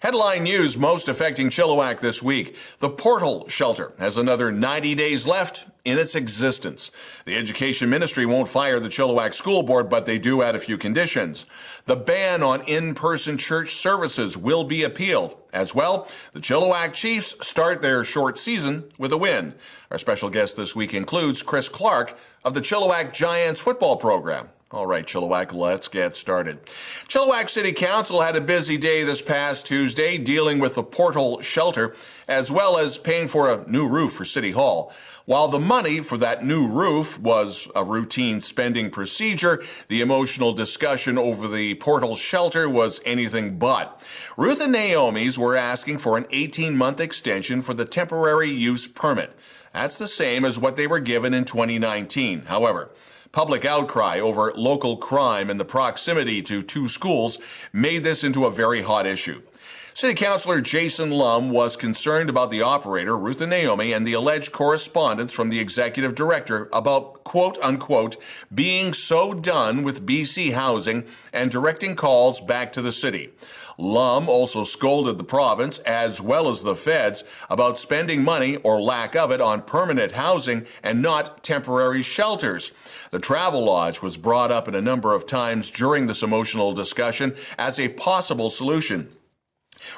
Headline news most affecting Chilliwack this week. The Portal Shelter has another 90 days left in its existence. The Education Ministry won't fire the Chilliwack School Board, but they do add a few conditions. The ban on in-person church services will be appealed. As well, the Chilliwack Chiefs start their short season with a win. Our special guest this week includes Chris Clark of the Chilliwack Giants football program. All right, Chilliwack, let's get started. Chilliwack City Council had a busy day this past Tuesday dealing with the Portal Shelter, as well as paying for a new roof for City Hall. While the money for that new roof was a routine spending procedure, the emotional discussion over the Portal Shelter was anything but. Ruth and Naomi's were asking for an 18-month extension for the temporary use permit. That's the same as what they were given in 2019. However, public outcry over local crime and the proximity to two schools made this into a very hot issue. City Councilor Jason Lum was concerned about the operator, Ruth and Naomi, and the alleged correspondence from the executive director about, quote unquote, being so done with BC Housing and directing calls back to the city. Lum also scolded the province, as well as the feds, about spending money, or lack of it, on permanent housing and not temporary shelters. The Travel Lodge was brought up a number of times during this emotional discussion as a possible solution.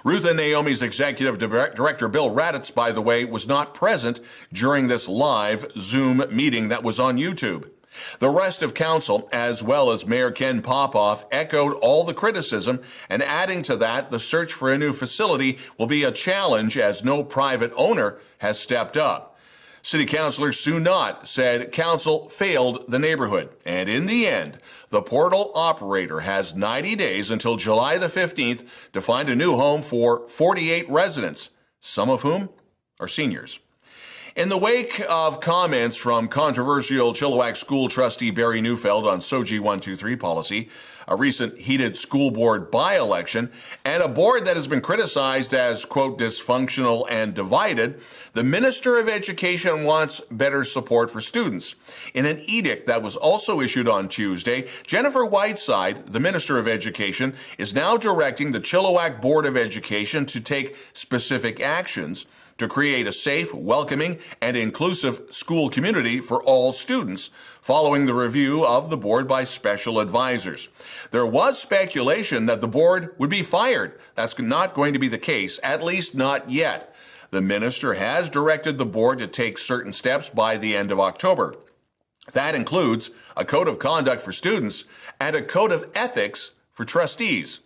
Ruth and Naomi's executive director, Bill Raditz, by the way, was not present during this live Zoom meeting that was on YouTube. The rest of council, as well as Mayor Ken Popoff, echoed all the criticism, and adding to that, the search for a new facility will be a challenge as no private owner has stepped up. City Councilor Sue Knott said council failed the neighborhood, and in the end, the Portal operator has 90 days until July the 15th to find a new home for 48 residents, some of whom are seniors. In the wake of comments from controversial Chilliwack School trustee Barry Neufeld on SOGI 123 policy, a recent heated school board by-election, and a board that has been criticized as, quote, dysfunctional and divided, the Minister of Education wants better support for students. In an edict that was also issued on Tuesday, Jennifer Whiteside, the Minister of Education, is now directing the Chilliwack Board of Education to take specific actions to create a safe, welcoming, and inclusive school community for all students, following the review of the board by special advisors. There was speculation that the board would be fired. That's not going to be the case, at least not yet. The minister has directed the board to take certain steps by the end of October. That includes a code of conduct for students and a code of ethics for trustees.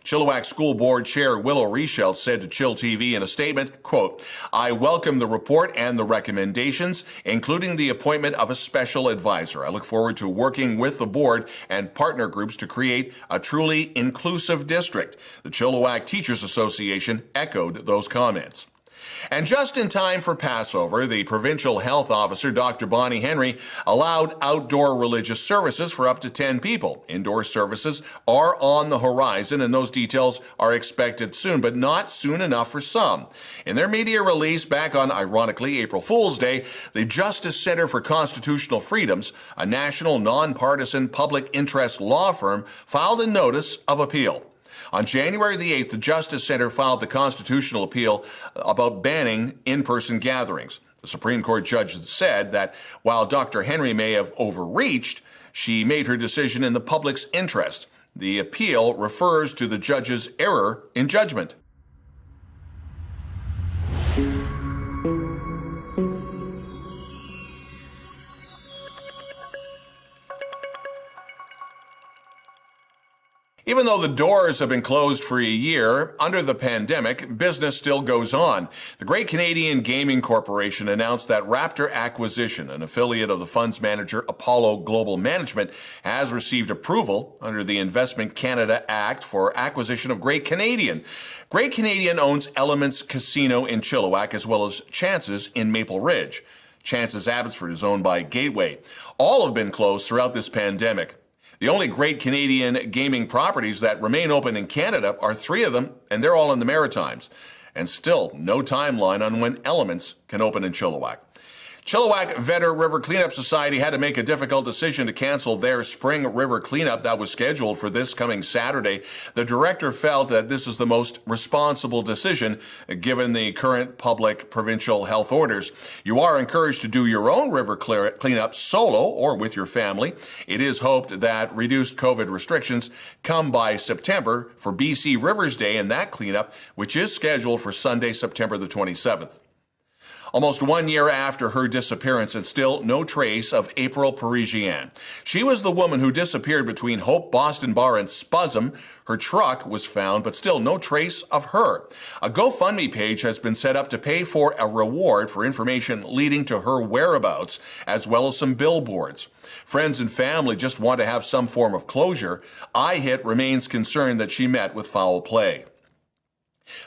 Chilliwack School Board Chair Willow Richelt said to chillTV in a statement, quote, I welcome the report and the recommendations, including the appointment of a special advisor. I look forward to working with the board and partner groups to create a truly inclusive district. The Chilliwack Teachers Association echoed those comments. And just in time for Passover, the provincial health officer, Dr. Bonnie Henry, allowed outdoor religious services for up to 10 people. Indoor services are on the horizon, and those details are expected soon, but not soon enough for some. In their media release back on, ironically, April Fool's Day, the Justice Center for Constitutional Freedoms, a national nonpartisan public interest law firm, filed a notice of appeal. On January the 8th, the Justice Center filed the constitutional appeal about banning in-person gatherings. The Supreme Court judge said that while Dr. Henry may have overreached, she made her decision in the public's interest. The appeal refers to the judge's error in judgment. Even though the doors have been closed for a year, under the pandemic, business still goes on. The Great Canadian Gaming Corporation announced that Raptor Acquisition, an affiliate of the funds manager Apollo Global Management, has received approval under the Investment Canada Act for acquisition of Great Canadian. Great Canadian owns Elements Casino in Chilliwack as well as Chances in Maple Ridge. Chances Abbotsford is owned by Gateway. All have been closed throughout this pandemic. The only Great Canadian gaming properties that remain open in Canada are 3 of them, and they're all in the Maritimes. And still, no timeline on when Elements can open in Chilliwack. Chilliwack Vedder River Cleanup Society had to make a difficult decision to cancel their spring river cleanup that was scheduled for this coming Saturday. The director felt that this is the most responsible decision given the current public provincial health orders. You are encouraged to do your own river cleanup solo or with your family. It is hoped that reduced COVID restrictions come by September for BC Rivers Day and that cleanup, which is scheduled for Sunday, September the 27th. Almost 1 year after her disappearance and still no trace of April Parisienne. She was the woman who disappeared between Hope Boston Bar and Spuzzum. Her truck was found, but still no trace of her. A GoFundMe page has been set up to pay for a reward for information leading to her whereabouts, as well as some billboards. Friends and family just want to have some form of closure. iHit remains concerned that she met with foul play.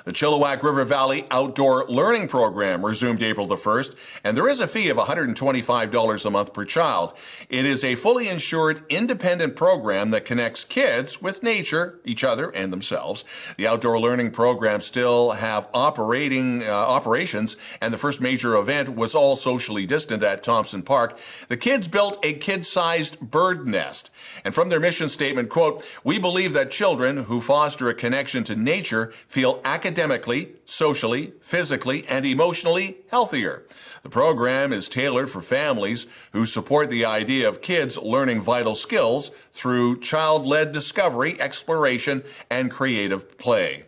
The Chilliwack River Valley Outdoor Learning Program resumed April the 1st, and there is a fee of $125 a month per child. It is a fully insured, independent program that connects kids with nature, each other, and themselves. The Outdoor Learning Program still have operations, and the first major event was all socially distant at Thompson Park. The kids built a kid-sized bird nest, and from their mission statement, quote, "We believe that children who foster a connection to nature feel academically, socially, physically, and emotionally healthier." The program is tailored for families who support the idea of kids learning vital skills through child-led discovery, exploration, and creative play.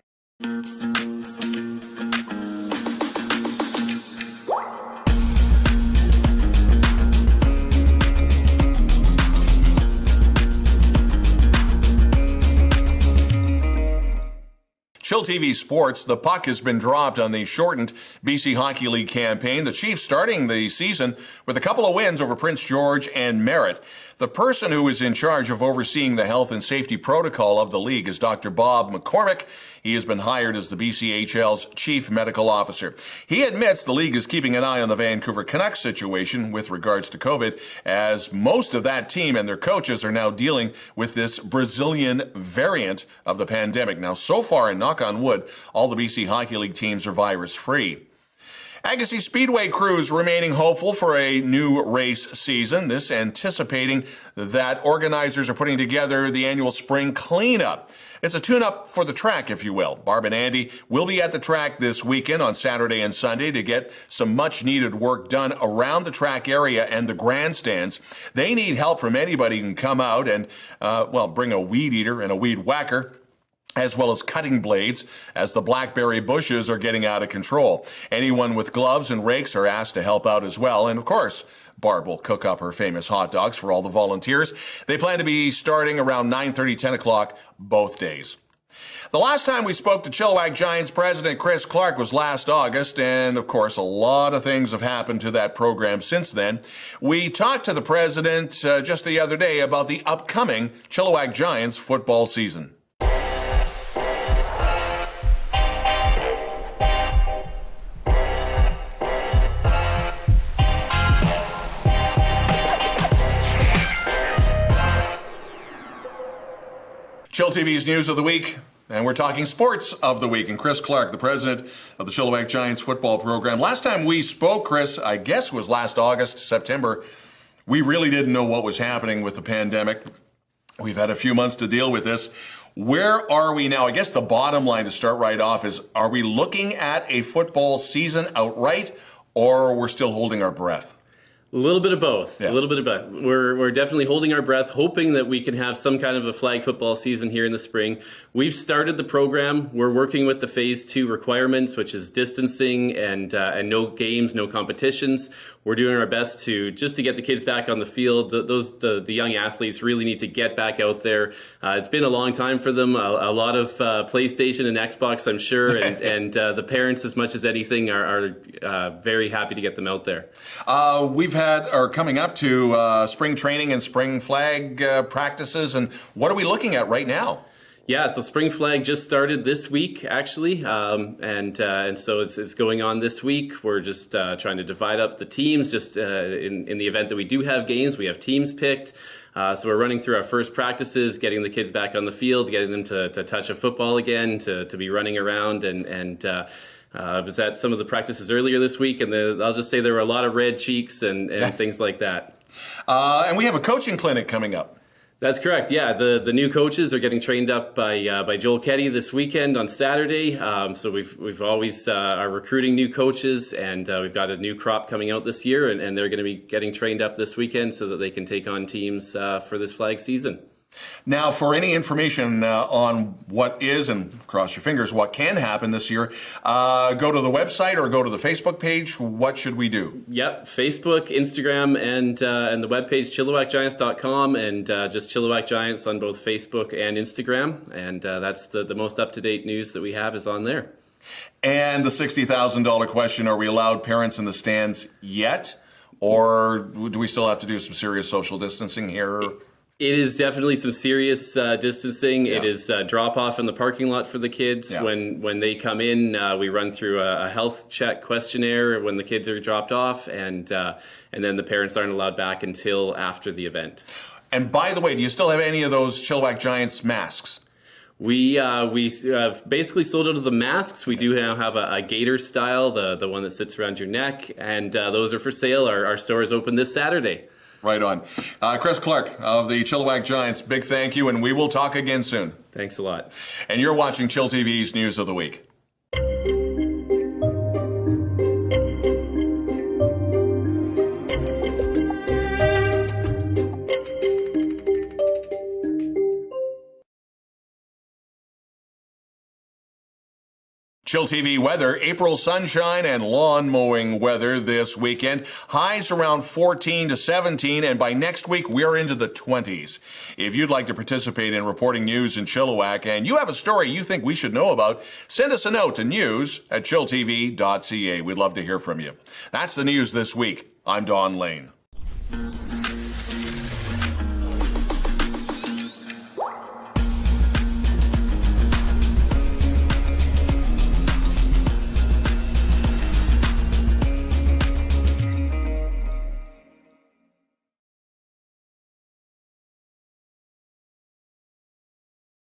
chillTV Sports, the puck has been dropped on the shortened BC Hockey League campaign. The Chiefs starting the season with a couple of wins over Prince George and Merritt. The person who is in charge of overseeing the health and safety protocol of the league is Dr. Bob McCormick. He has been hired as the BCHL's chief medical officer. He admits the league is keeping an eye on the Vancouver Canucks situation with regards to COVID, as most of that team and their coaches are now dealing with this Brazilian variant of the pandemic. Now, so far, and knock on wood, all the BC Hockey League teams are virus-free. Agassiz Speedway crews remaining hopeful for a new race season, this anticipating that organizers are putting together the annual spring cleanup. It's a tune-up for the track, if you will. Barb and Andy will be at the track this weekend on Saturday and Sunday to get some much-needed work done around the track area and the grandstands. They need help from anybody who can come out and, bring a weed eater and a weed whacker, as well as cutting blades, as the blackberry bushes are getting out of control. Anyone with gloves and rakes are asked to help out as well. And of course, Barb will cook up her famous hot dogs for all the volunteers. They plan to be starting around 9:30, 10 o'clock both days. The last time we spoke to Chilliwack Giants president Chris Clark was last August, and of course a lot of things have happened to that program since then. We talked to the president just the other day about the upcoming Chilliwack Giants football season. chillTV's News of the Week, and we're talking Sports of the Week. And Chris Clark, the president of the Chilliwack Giants football program. Last time we spoke, Chris, I guess was last August, September, we really didn't know what was happening with the pandemic. We've had a few months to deal with this. Where are we now? I guess the bottom line to start right off is, are we looking at a football season outright, or we're still holding our breath? A little bit of both. Yeah. A little bit of both. We're definitely holding our breath, hoping that we can have some kind of a flag football season here in the spring. We've started the program. We're working with the Phase 2 requirements, which is distancing and no games, no competitions. We're doing our best to get the kids back on the field. The young athletes really need to get back out there. It's been a long time for them. A lot of PlayStation and Xbox, I'm sure, and the parents, as much as anything, are very happy to get them out there. Coming up to spring training and spring flag practices, and what are we looking at right now? Yeah, so Spring Flag just started this week, actually, and so it's going on this week. We're just trying to divide up the teams. Just in the event that we do have games, we have teams picked. So we're running through our first practices, getting the kids back on the field, getting them to touch a football again, to be running around, and I was at some of the practices earlier this week, and I'll just say there were a lot of red cheeks and things like that. And we have a coaching clinic coming up. That's correct. Yeah, the new coaches are getting trained up by Joel Keddy this weekend on Saturday. So we've always are recruiting new coaches, and we've got a new crop coming out this year, and they're going to be getting trained up this weekend so that they can take on teams for this flag season. Now, for any information on what is, and cross your fingers, what can happen this year, go to the website or go to the Facebook page. What should we do? Yep, Facebook, Instagram, and the webpage, chilliwackgiants.com, and just Chilliwack Giants on both Facebook and Instagram. And that's the most up-to-date news that we have is on there. And the $60,000 question, are we allowed parents in the stands yet? Or do we still have to do some serious social distancing here? It is definitely some serious distancing. Yeah. It is drop off in the parking lot for the kids. Yeah. When they come in, we run through a health check questionnaire when the kids are dropped off, and then the parents aren't allowed back until after the event. And by the way, do you still have any of those Chilliwack Giants masks? We have basically sold out of the masks. We do now have a gator style, the one that sits around your neck, and those are for sale. Our store is open this Saturday. Right on. Chris Clark of the Chilliwack Giants, big thank you, and we will talk again soon. Thanks a lot. And you're watching chillTV's News of the Week. chillTV weather, April sunshine and lawn mowing weather this weekend. Highs around 14 to 17, and by next week, we're into the 20s. If you'd like to participate in reporting news in Chilliwack and you have a story you think we should know about, send us a note to news@chilltv.ca. We'd love to hear from you. That's the news this week. I'm Don Lehn.